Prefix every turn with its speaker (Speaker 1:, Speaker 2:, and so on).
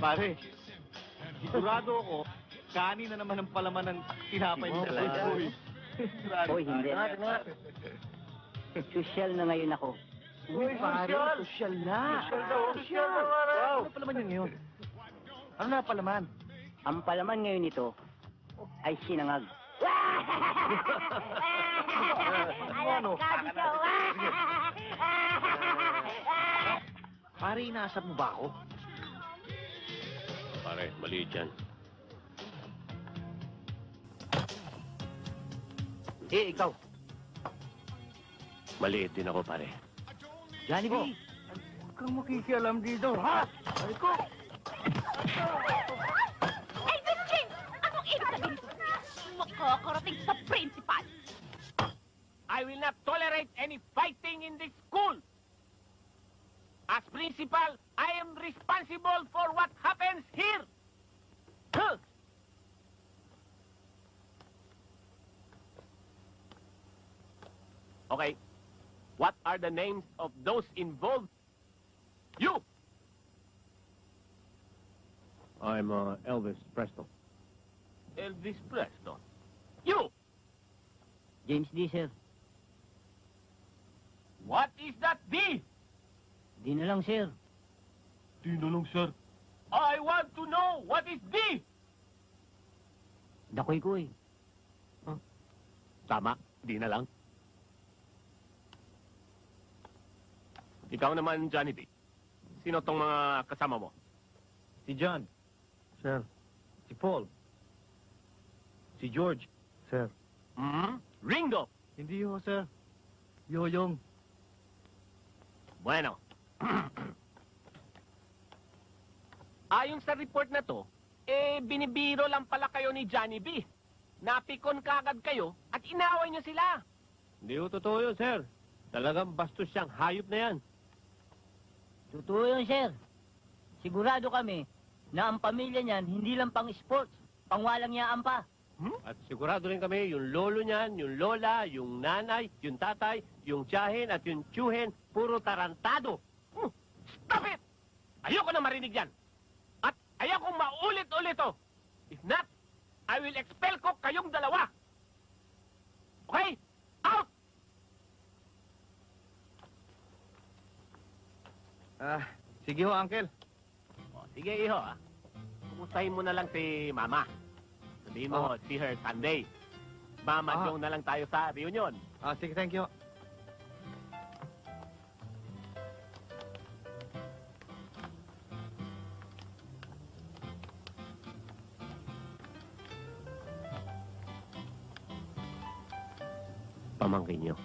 Speaker 1: Pare, sigurado ako, kanin na naman ang palaman ng tinapay mo.
Speaker 2: talaga.
Speaker 3: Hoy, hindi. Sosyal na ngayon ako.
Speaker 1: Uy, pare, social na. Social na, wow. Ano palaman yun ngayon? Ano na palaman?
Speaker 3: Ang palaman ngayon nito ay sinangag.
Speaker 1: Ano? Pare, inaasap mo ba ako?
Speaker 2: Pare, maliit yan.
Speaker 1: Eh, ikaw.
Speaker 2: Maliit din ako, pare.
Speaker 1: Johnny B. Huwag kang makikialam dito, ha? Ay ko.
Speaker 4: Ay, Miss Jane! Anong ibig sabihin ko? Makakarating sa principal!
Speaker 5: I will not tolerate any fighting in this school. As principal, I am responsible for what happens here. Huh. Okay. What are the names of those involved? You!
Speaker 2: I'm Elvis Presto.
Speaker 5: Elvis Presto. You!
Speaker 3: James D, sir.
Speaker 5: What is that D?
Speaker 3: Di na lang, sir.
Speaker 1: Tinulong, sir.
Speaker 5: I want to know what is D?
Speaker 3: Dakoy-koy.
Speaker 2: Tama, di na lang.
Speaker 5: Ikaw naman, Johnny B. Sino tong mga kasama mo?
Speaker 1: Si John. Sir. Si Paul. Si George. Sir.
Speaker 5: Hmm? Ringo.
Speaker 1: Hindi ho, sir. Yoyong.
Speaker 5: Bueno. Ayon sa report na to, binibiro lang pala kayo ni Johnny B. Napikon kagad kayo at inaway niyo sila.
Speaker 2: Hindi ko totoo yun, sir. Talagang bastos siyang hayop na yan.
Speaker 3: Totoo yun, sir. Sigurado kami na ang pamilya niyan hindi lang pang sports, pangwalang yaan pa.
Speaker 2: At sigurado rin kami, yung lolo niyan, yung lola, yung nanay, yung tatay, yung tiyahin at yung tiyuhin, puro tarantado.
Speaker 5: Stop it! Ayoko na marinig yan. At ayoko maulit-ulit to. If not, I will expel ko kayong dalawa. Okay? Out!
Speaker 1: Sige ho, Uncle.
Speaker 5: O, sige, iho, ah. Kumustahin mo na lang si Mama. Sabihin mo, see her Sunday. Mama, na lang tayo sa reunion.
Speaker 1: Sige, thank you.
Speaker 2: Pamangkin niyo.